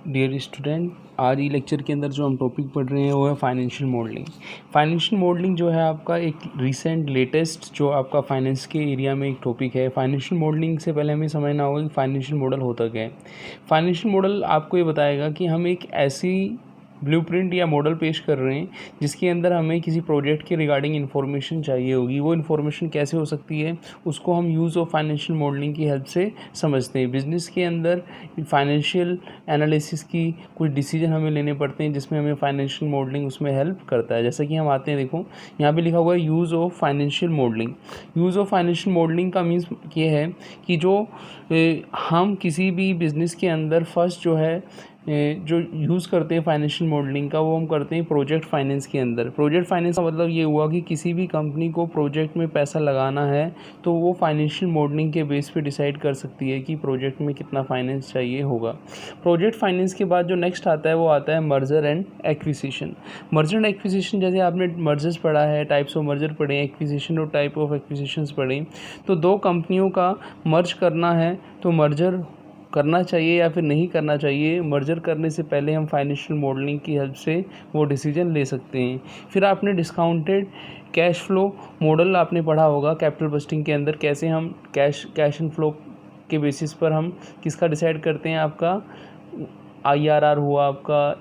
Dear student, आज ई lecture के अंदर जो हम टॉपिक पढ़ रहे हैं वो है फाइनेंशियल मॉडलिंग। फाइनेंशियल मॉडलिंग जो है आपका एक रिसेंट लेटेस्ट जो आपका फाइनेंस के एरिया में एक टॉपिक है। फाइनेंशियल मॉडलिंग से पहले हमें समझना होगा कि फाइनेंशियल मॉडल होता क्या है। फाइनेंशियल मॉडल आपको ये बताएगा कि हम एक ऐसी ब्लूप्रिंट या मॉडल पेश कर रहे हैं जिसके अंदर हमें किसी प्रोजेक्ट के रिगार्डिंग इन्फॉर्मेशन चाहिए होगी। वो इन्फॉर्मेशन कैसे हो सकती है, उसको हम यूज़ ऑफ फाइनेंशियल मॉडलिंग की हेल्प से समझते हैं। बिजनेस के अंदर फाइनेंशियल एनालिसिस की कुछ डिसीजन हमें लेने पड़ते हैं जिसमें हमें फाइनेंशियल मॉडलिंग उसमें हेल्प करता है। जैसे कि हम आते हैं, देखो यहाँ पे लिखा हुआ है use of financial modelling. Use of financial modelling का मीन्स ये है कि जो हम किसी भी बिज़नेस के अंदर फर्स्ट जो है जो यूज़ करते हैं फाइनेंशियल मॉडलिंग का, वो हम करते हैं प्रोजेक्ट फाइनेंस के अंदर। प्रोजेक्ट फाइनेंस का मतलब ये हुआ कि किसी भी कंपनी को प्रोजेक्ट में पैसा लगाना है तो वो फाइनेंशियल मॉडलिंग के बेस पे डिसाइड कर सकती है कि प्रोजेक्ट में कितना फाइनेंस चाहिए होगा। प्रोजेक्ट फाइनेंस के बाद जो नेक्स्ट आता है वो आता है merger and acquisition. Merger and acquisition, जैसे आपने मर्जर्स पढ़ा है, टाइप्स ऑफ मर्जर पढ़े, एक्विजिशन और टाइप ऑफ एक्विजिशंस पढ़े। तो दो कंपनियों का मर्ज करना है तो मर्जर करना चाहिए या फिर नहीं करना चाहिए, मर्जर करने से पहले हम फाइनेंशियल मॉडलिंग की हेल्प से वो डिसीजन ले सकते हैं। फिर आपने डिस्काउंटेड कैश फ्लो मॉडल आपने पढ़ा होगा कैपिटल बस्टिंग के अंदर, कैसे हम कैश एंड फ्लो के बेसिस पर हम किसका डिसाइड करते हैं, आपका IRR हुआ, आपका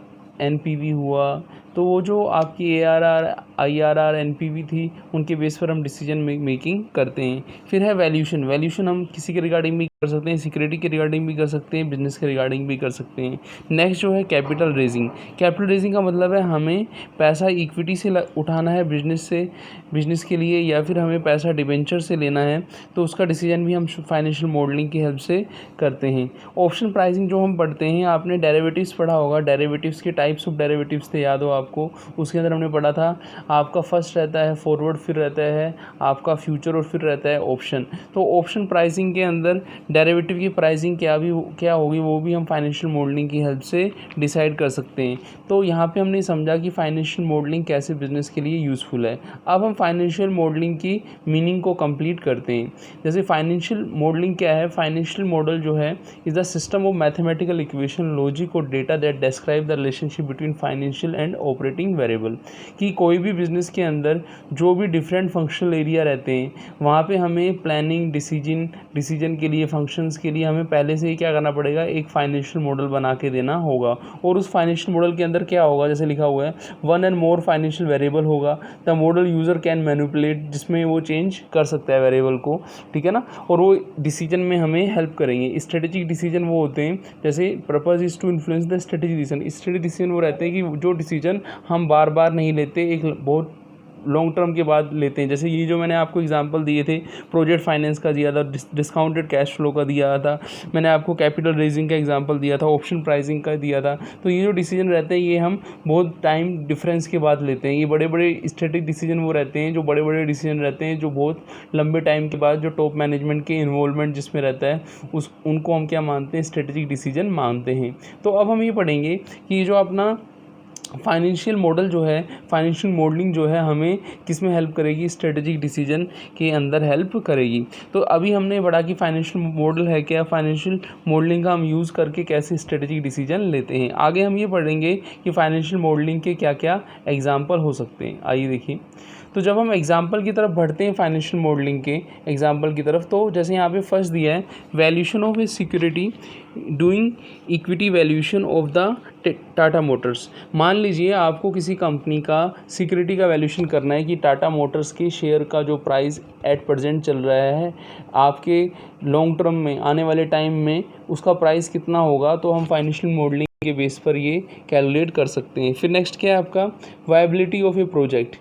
NPV हुआ। तो वो जो आपकी ARR, IRR, NPV थी, उनके बेस पर हम डिसीजन मेकिंग करते हैं। फिर है वैल्यूशन। वैल्यूशन हम किसी के रिगार्डिंग भी कर सकते हैं, सिक्योरिटी के रिगार्डिंग भी कर सकते हैं, बिजनेस के रिगार्डिंग भी कर सकते हैं। नेक्स्ट जो है कैपिटल रेजिंग। कैपिटल रेजिंग का मतलब है हमें पैसा इक्विटी से उठाना है बिजनेस के लिए, या फिर हमें पैसा डिबेंचर से लेना है, तो उसका डिसीजन भी हम फाइनेंशियल मॉडलिंग की हेल्प से करते हैं। ऑप्शन प्राइसिंग जो हम पढ़ते हैं, आपने डेरिवेटिव्स पढ़ा होगा, डेरिवेटिव्स के टाइप्स ऑफ डेरिवेटिव्स थे, याद हो आपको। उसके अंदर हमने पढ़ा था आपका फर्स्ट रहता है फॉरवर्ड, फिर रहता है आपका फ्यूचर और फिर रहता है ऑप्शन। तो ऑप्शन प्राइसिंग के अंदर डेरिवेटिव की प्राइसिंग क्या होगी वो भी हम फाइनेंशियल मॉडलिंग की हेल्प से डिसाइड कर सकते हैं। तो यहाँ पे हमने समझा कि फाइनेंशियल मॉडलिंग कैसे बिजनेस के लिए यूज़फुल है। अब हम फाइनेंशियल मॉडलिंग की मीनिंग को कंप्लीट करते हैं। जैसे फाइनेंशियल मॉडलिंग क्या है, फाइनेंशियल मॉडल जो है is the system of mathematical equation, logic और data that describe the relationship between financial and operating variable. कि कोई भी बिजनेस के अंदर जो भी डिफरेंट फंक्शनल एरिया रहते हैं, वहाँ पे हमें प्लानिंग, डिसीजन के लिए, फंक्शंस के लिए हमें पहले से ही क्या करना पड़ेगा, एक फाइनेंशियल मॉडल बना के देना होगा। और उस फाइनेंशियल मॉडल के अंदर क्या होगा, जैसे लिखा हुआ है one and more financial variable होगा the model user can manipulate, जिसमें वो चेंज कर सकता है वेरिएबल को, ठीक है ना। और वो डिसीजन में हमें हेल्प करेंगे। स्ट्रेटेजिक डिसीजन वो होते हैं, जैसे purpose is to influence the strategic decision. Strategic decision वो रहते हैं कि जो डिसीजन हम बार बार नहीं लेते, एक बहुत लॉन्ग टर्म के बाद लेते हैं। जैसे ये जो मैंने आपको एग्जांपल दिए थे, प्रोजेक्ट फाइनेंस का दिया था, डिस्काउंटेड कैश फ्लो का दिया था, मैंने आपको कैपिटल रेजिंग का एग्जांपल दिया था, ऑप्शन प्राइसिंग का दिया था। तो ये जो डिसीजन रहते हैं ये हम बहुत टाइम डिफरेंस के बाद लेते हैं। ये बड़े बड़े स्ट्रेटेजिक डिसीजन वो रहते हैं, जो बड़े बड़े डिसीजन रहते हैं, जो बहुत लंबे टाइम के बाद जो टॉप मैनेजमेंट के इन्वॉल्वमेंट जिसमें रहता है, उनको हम क्या मानते हैं, स्ट्रेटेजिक डिसीजन मानते हैं। तो अब हम ये पढ़ेंगे कि ये जो अपना फाइनेंशियल मॉडल जो है, फाइनेंशियल मॉडलिंग जो है, हमें किस में हेल्प करेगी, स्ट्रेटेजिक डिसीजन के अंदर हेल्प करेगी। तो अभी हमने पढ़ा कि फाइनेंशियल मॉडल है क्या, फाइनेंशियल मॉडलिंग का हम यूज़ करके कैसे स्ट्रेटेजिक डिसीजन लेते हैं। आगे हम ये पढ़ेंगे कि फाइनेंशियल मॉडलिंग के क्या क्या एग्जाम्पल हो सकते हैं। आइए देखिए, तो जब हम एग्जाम्पल की तरफ बढ़ते हैं फाइनेंशियल मॉडलिंग के एग्जाम्पल की तरफ, तो जैसे यहाँ पे फर्स्ट दिया है valuation of A security doing equity valuation of the Tata Motors. मान लीजिए आपको किसी कंपनी का सिक्योरिटी का वैल्यूशन करना है कि टाटा मोटर्स के शेयर का जो प्राइस एट प्रेजेंट चल रहा है, आपके लॉन्ग टर्म में, आने वाले टाइम में उसका प्राइस कितना होगा, तो हम फाइनेंशियल मॉडलिंग के बेस पर ये कैलकुलेट कर सकते हैं। फिर नेक्स्ट क्या है आपका viability of A project.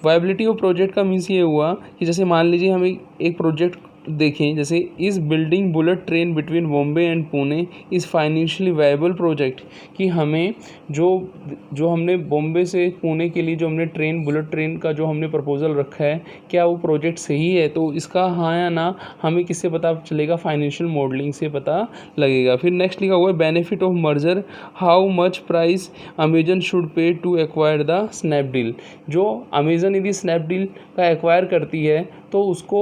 Viability of project का मीन्स ये हुआ कि जैसे मान लीजिए हम एक प्रोजेक्ट देखें, जैसे इस building bullet train between Bombay and Pune is financially viable project, कि हमें जो हमने बॉम्बे से पुणे के लिए जो हमने बुलेट ट्रेन का जो हमने प्रपोजल रखा है, क्या वो प्रोजेक्ट सही है। तो इसका हाँ या ना हमें किससे पता चलेगा, फाइनेंशियल मॉडलिंग से पता लगेगा। फिर नेक्स्ट लिखा हुआ है benefit of merger, how much price Amazon should pay to acquire the Snapdeal. जो अमेजन यदि स्नैपडील का एक्वायर करती है तो उसको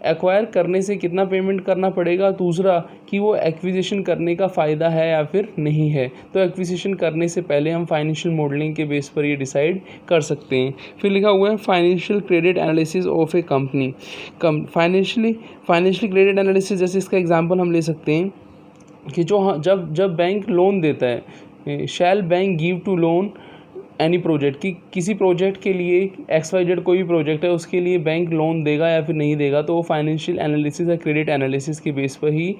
एक्वायर करने से कितना पेमेंट करना पड़ेगा, दूसरा कि वो एक्विजिशन करने का फ़ायदा है या फिर नहीं है। तो एक्विजिशन करने से पहले हम फाइनेंशियल मॉडलिंग के बेस पर ये डिसाइड कर सकते हैं। फिर लिखा हुआ है financial credit analysis of A company. Financial credit analysis, जैसे इसका एग्जांपल हम ले सकते हैं कि जब बैंक लोन देता है, shall bank give to loan any project, कि किसी प्रोजेक्ट के लिए XYZ कोई भी प्रोजेक्ट है उसके लिए बैंक लोन देगा या फिर नहीं देगा, तो वो फाइनेंशियल एनालिसिस या क्रेडिट एनालिसिस के बेस पर ही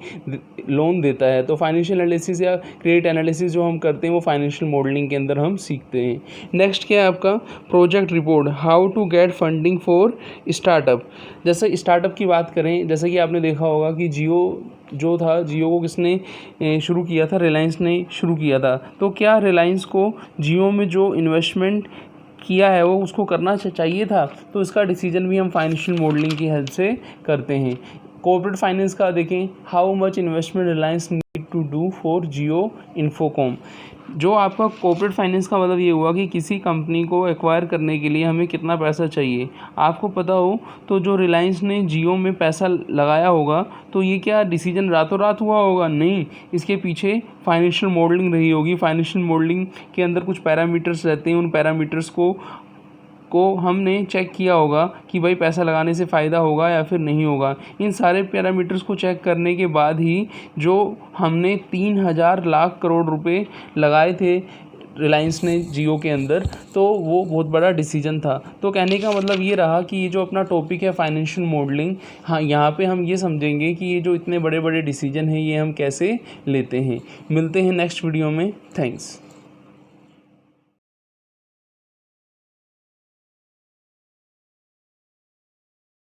लोन देता है। तो फाइनेंशियल एनालिसिस या क्रेडिट एनालिसिस जो हम करते हैं वो फाइनेंशियल मॉडलिंग के अंदर हम सीखते हैं। नेक्स्ट क्या है आपका project report, how to get funding for startup. जैसे स्टार्टअप की बात करें, जैसे कि आपने देखा होगा कि जियो जो था, जियो को किसने शुरू किया था, रिलायंस ने शुरू किया था। तो क्या रिलायंस को जियो में जो इन्वेस्टमेंट किया है वो उसको करना चाहिए था, तो इसका डिसीजन भी हम फाइनेंशियल मॉडलिंग की हेल्प से करते हैं। कॉर्पोरेट फाइनेंस का देखें, how much investment Reliance need to do for Jio Infocomm. जो आपका कॉर्पोरेट फाइनेंस का मतलब ये हुआ कि किसी कंपनी को एक्वायर करने के लिए हमें कितना पैसा चाहिए। आपको पता हो तो जो रिलायंस ने जियो में पैसा लगाया होगा, तो ये क्या डिसीजन रातों रात हुआ होगा? नहीं, इसके पीछे फाइनेंशियल मॉडलिंग रही होगी। फाइनेंशियल मॉडलिंग के अंदर कुछ पैरामीटर्स रहते हैं, उन पैरामीटर्स को हमने चेक किया होगा कि भाई पैसा लगाने से फ़ायदा होगा या फिर नहीं होगा। इन सारे पैरामीटर्स को चेक करने के बाद ही जो हमने 3000 लाख करोड़ रुपए लगाए थे रिलायंस ने जियो के अंदर, तो वो बहुत बड़ा डिसीजन था। तो कहने का मतलब ये रहा कि ये जो अपना टॉपिक है फाइनेंशियल मॉडलिंग, हाँ, यहाँ पे हम ये समझेंगे कि ये जो इतने बड़े बड़े डिसीजन हैं ये हम कैसे लेते हैं। मिलते हैं नेक्स्ट वीडियो में। थैंक्स।